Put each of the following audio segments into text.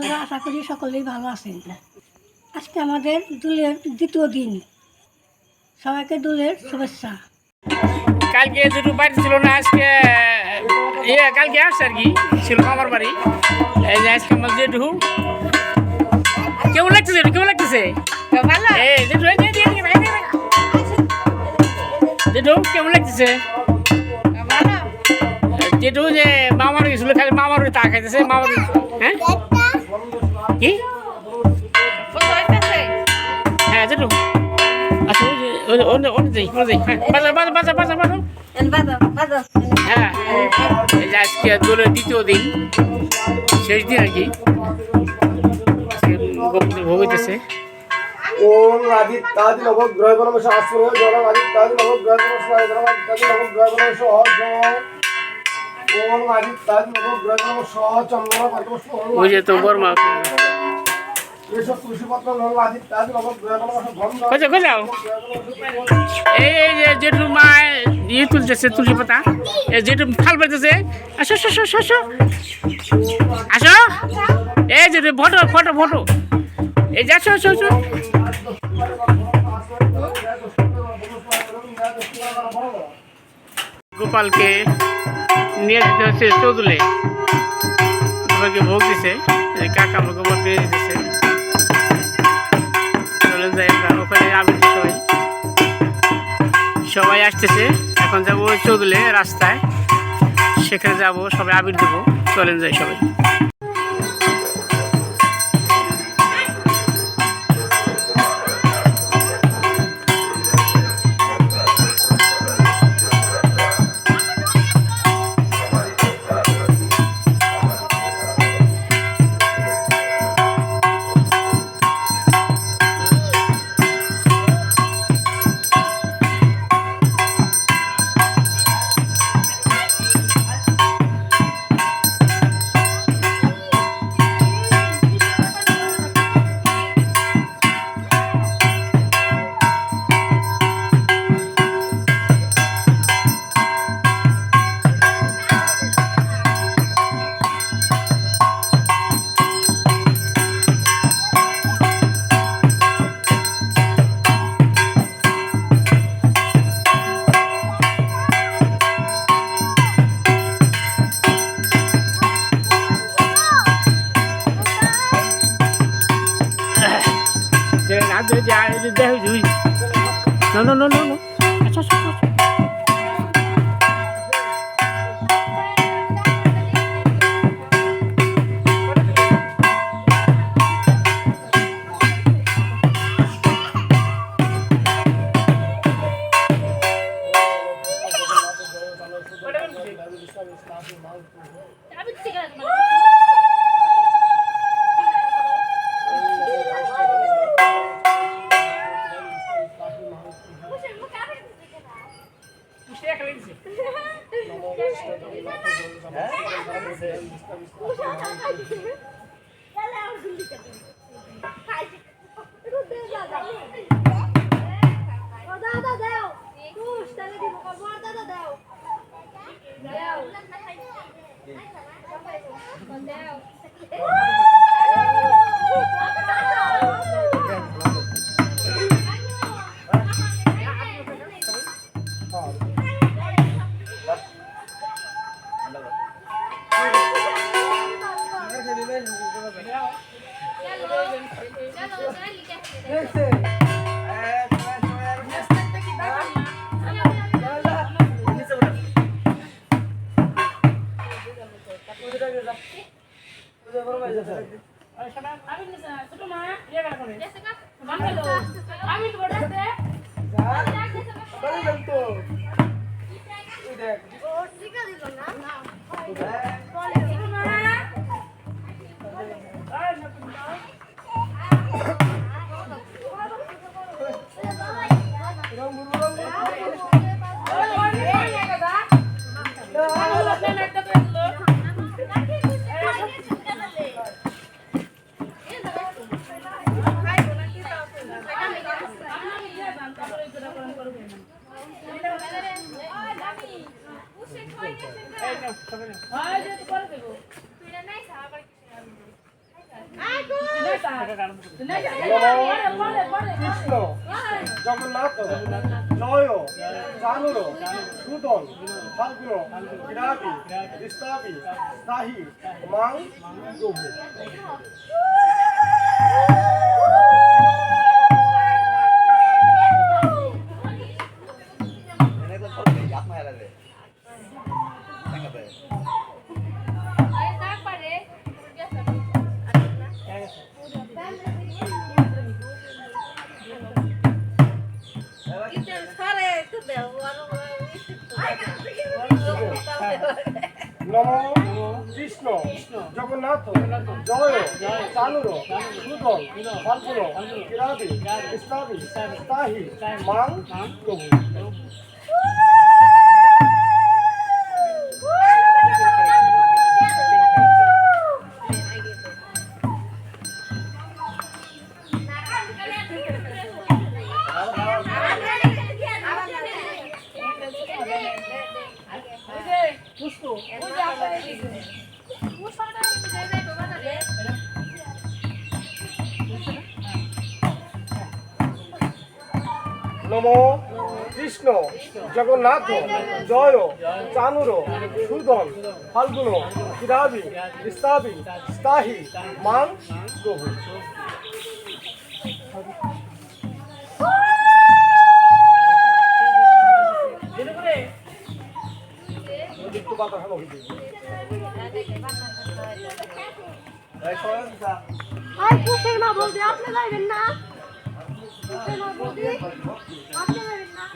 বন্ধুরা, আশা করি সকলেই ভালো আছেন। আজকে আমাদের দোলের দ্বিতীয় দিন, সবাইকে দোলের শুভেচ্ছা। কালকে দুটো বাড়ি ছিল না, আজকে কালকে আসছে আর কি, ছিল আমার বাড়ি। এই যে আজকে আমার জেঠু। কেমন লাগতেছে? কেমন লাগতেছে? জেঠু কেমন লাগতেছে? জেঠু যে মামার গেছিল, খালি মামার তা খাইতেছে। মামার হ্যাঁ কি হ্যাঁ জেঠু আচ্ছা হ্যাঁ, এই যে আজকে দোলের দ্বিতীয় দিন, শেষ দিন আর কি। ভোগ হইতেছে। ওম আদিত্যাদি নবগ্রহ পরমশ আসুর জলম আদিত্যাদি নবগ্রহ পরমশ জলম আদিত্যাদি নবগ্রহ পরমশ ওম আদিত্যাদি নবগ্রহ পরমশ চন্দ্র পরমশ ওই যে তো বর্মা এসব তুলসীপত্র নব আদিত্যাদি নবগ্রহ পরমশ ধর্ম কোথাও এই যে জেঠু মা ইয়ে তুলতেছে তুলসী পাতা, জেঠু ফাল পাইতেছে। আসো আসো আসো আসো আসো, এই যে ফটো ফটো ফটো, এই যে আসো আসো আসো। গোপালকে নিয়ে যেতে হচ্ছে চৌদুলে, সবাইকে ভোগ দিছে। কাকা আমার গোপাল দিয়ে দিতেছে। চলে যাই আমরা ওখানে, আবির সবাই সবাই আসতেছে। এখন যাবো চৌদুলে রাস্তায়, সেখানে যাব, সবাই আবির দেবো। চলেন যাই সবাই। No, no, no, no, no. Krishna Jagannath জয় চানুর সুদন ফাল্গুন বিরাটি বিস্তাপি সাহি মাং প্রভু। নম কৃষ্ণ জগন্নাথ জয় চানুর সুদন ফাল্গুন বিরাটি বিস্তাপি সাহি মাং প্রভু। নম কৃষ্ণ জগন্নাথ জয় চানুর সুদন ফাল্গুন বিরাটি বিস্তাপি সাহি মাং প্রভু। খুশির মা বলতে আপনি যাইবেন না? খুশির মা বলতে আপনি যাইবেন না?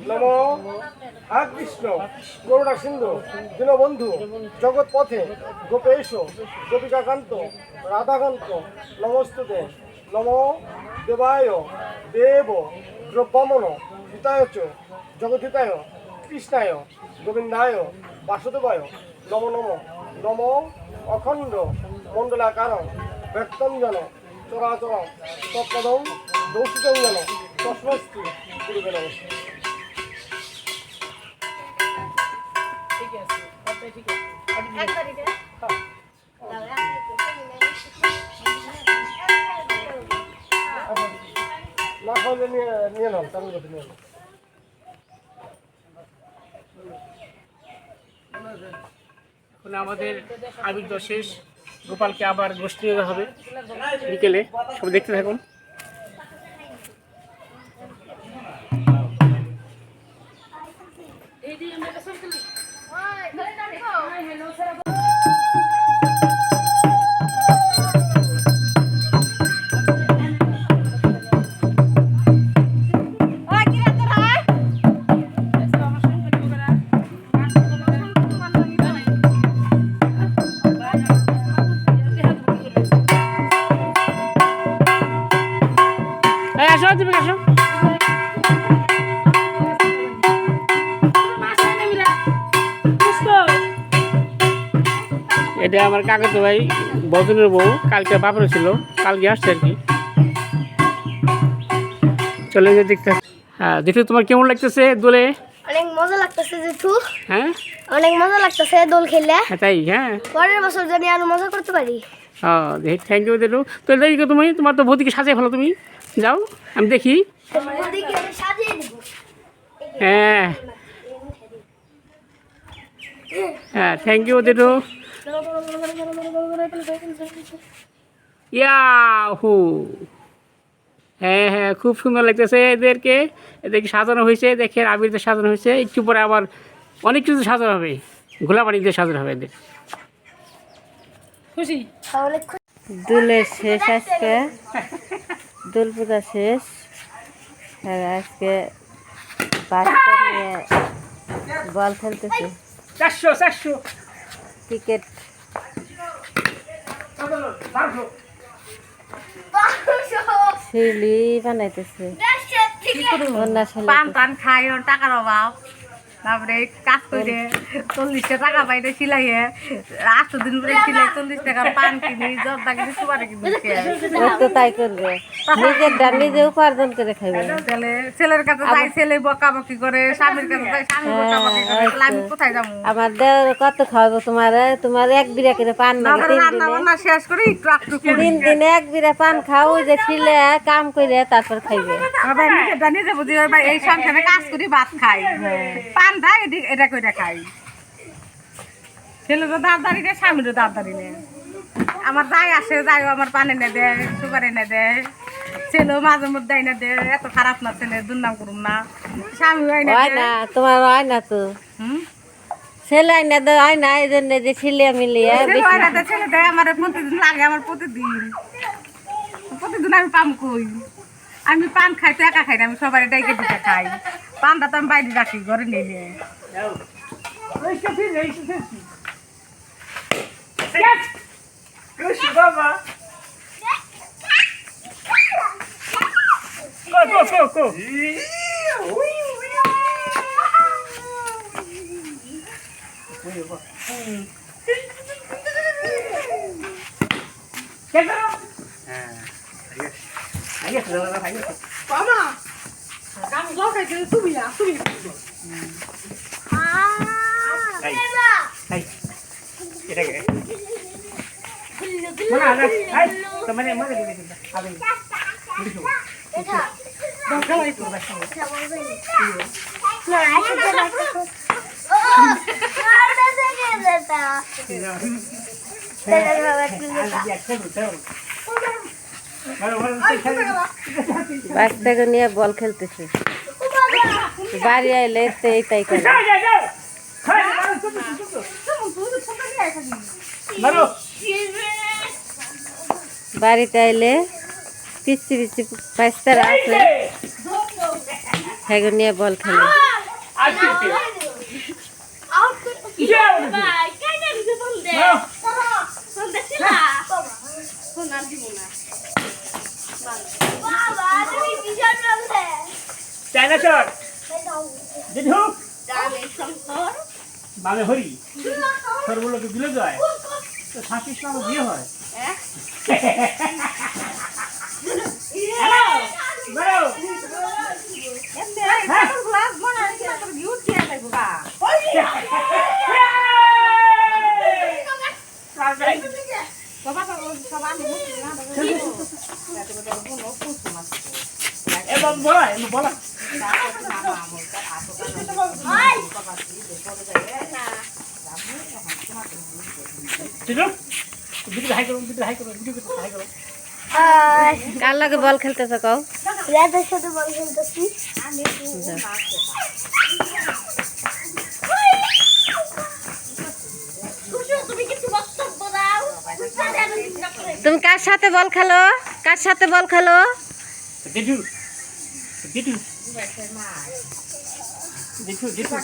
নমো কৃষ্ণ করুণা সিন্ধু দীনবন্ধু জগৎ পথে গোপেশ গোপিকাকান্ত রাধাকান্ত নমস্তুতে নমো দেবায় দেব দ্রব্যমন হিতায় চ জগদ্ধিতায় কৃষ্ণায় গোবিন্দায় বাসুদেবায় নমো নমো নমো অখণ্ড মণ্ডলাকার ব্যক্তঞ্জন চরাচর তৎপদং দৌষিতঞ্জন তস্মস্তি গুরুবে নমস্কার। না খাওয়ালে নিয়ে নাও চালু করতে নিয়ে নাও। এখন আমাদের আবির দশ শেষ, গোপালকে আবার গোষ্ঠী নিতে হবে বিকেলে, সব দেখতে থাকুন। আসো তুমি আসো। এটা আমার কাকাতো ভাই বদনের বউ, কালকে বাপরে ছিল, কালকে আসছে আর কি। চলে যে দেখতে। হ্যাঁ দেখো, তোমার কেমন লাগতেছে দোলে? অনেক মজা লাগতেছে জেঠু, হ্যাঁ অনেক মজা লাগতেছে দোল খেলে। তাই? হ্যাঁ, পরের বছর জানি আরো মজা করতে পারি। হ্যাঁ দেখি, থ্যাংক ইউ দেখো। তো দেখো তুমি, তোমার তো ভৌতিকে সাজিয়ে ফেলো, তুমি যাও আমি দেখি। ওদিকে আমি সাজিয়ে দিব। হ্যাঁ হ্যাঁ, থ্যাংক ইউ দেখো। ইয়াহু, হ্যাঁ হ্যাঁ, খুব সুন্দর লাগতেছে এদেরকে। এদেরকে সাজানো হয়েছে, দেখে আবিরতে সাজানো হয়েছে। একটু পরে আবার অনেক কিছু সাজানো হবে, ঘোলাবাড়ি দিয়ে সাজানো হবে এদের। খুশি? অনেক দোলের শেষ আজকে, দোল পূজা শেষ। আর আজকে বাচ্চা নিয়ে বল খেলতেছে, 400 ক্রিকেট। শিউলি বানাইতেছে, অন্য পান টান খাই, ওর টাকার অভাব। তারপরে কাজ করে 40টা টাকা পাই না সিলাইয়ে, 8 দিন পরে সিলাই 40 টাকা পান কিনি, জর্দা কিনি, সুপারি কিনি। ও তো তাই করবে, নিজেরটা নিজে উপার্জন করে খাইবে। তাহলে ছেলের কাছে যাই, ছেলে বকাবকি করে, স্বামীর কাছে যাই, স্বামী বকাবকি করে। তাহলে আমি কোথায় যাবো? আমার দেওয়ার কত খাওয়াবো তোমার? তোমার এক বিড়া করে পান নাকি তারপরে 3 রান্না দিনে? বান্না শেষ করে একটু একটু করি। 3 দিনে এক বিড়া পান খাও, ওই যে ছিলে কাম করে তারপর খাইবে। আবার নিজেরটা নিজে বুঝি, এবার এই সংসারে কাজ করি, ভাত খাই, পান খাই, এটা করে খাই। ছেলেরও দাঁড়দারি নেই, স্বামীরও দাঁড়দারি নেই। আমার যাই আসে, যাইও আমার পান এনে দেয়, সুপার এনে দেয়, ছেলেও মাঝে মধ্যে এনে দেয়। এত খারাপ না ছেলে, দুর্নাম করুন না। স্বামীও এনে হয় না, দেয়। তোমার হয় না তো, ছেলে আইনা দেয়, হয় না, এই জন্য যে ছিলে মিলিয়ে ছেলে হয় না তো, ছেলে দেয় আমার প্রতিদিন, লাগে আমার প্রতিদিন। প্রতিদিন আমি পান কই, আমি পান খাই তো একা খাই না, আমি সবাই ডাইকে দিতে খাই। পানটা তো আমি বাইরে রাখি, ঘরে নিয়ে নিয়ে। বাবা কো বাচ্চাকে নিয়ে বল খেলতেছে, বাড়ি আইলে তো এইটাই করে। বাড়িতে আইলে পিচ্ছি পিচ্ছি বাচ্চারা আছে, সেগুলো নিয়ে বল খেলে। চাইনা শট, জিধু সর্বলোকে দিলে যায় তো শান্তির সঙ্গে বিয়ে হয় বেরো গ্লাস মনে হয় ভিউ চেয়ে যাইব গা বাবা সব আমি এবার বলা বলা হাই করো হাই করো হাই করো কার লাগে বল খেলতেছ কও রাতের সাথে বল খেলতেছি তুমি কার সাথে বল খেলো কার সাথে বল খেলো জেঠু জেঠু জেঠু জেঠু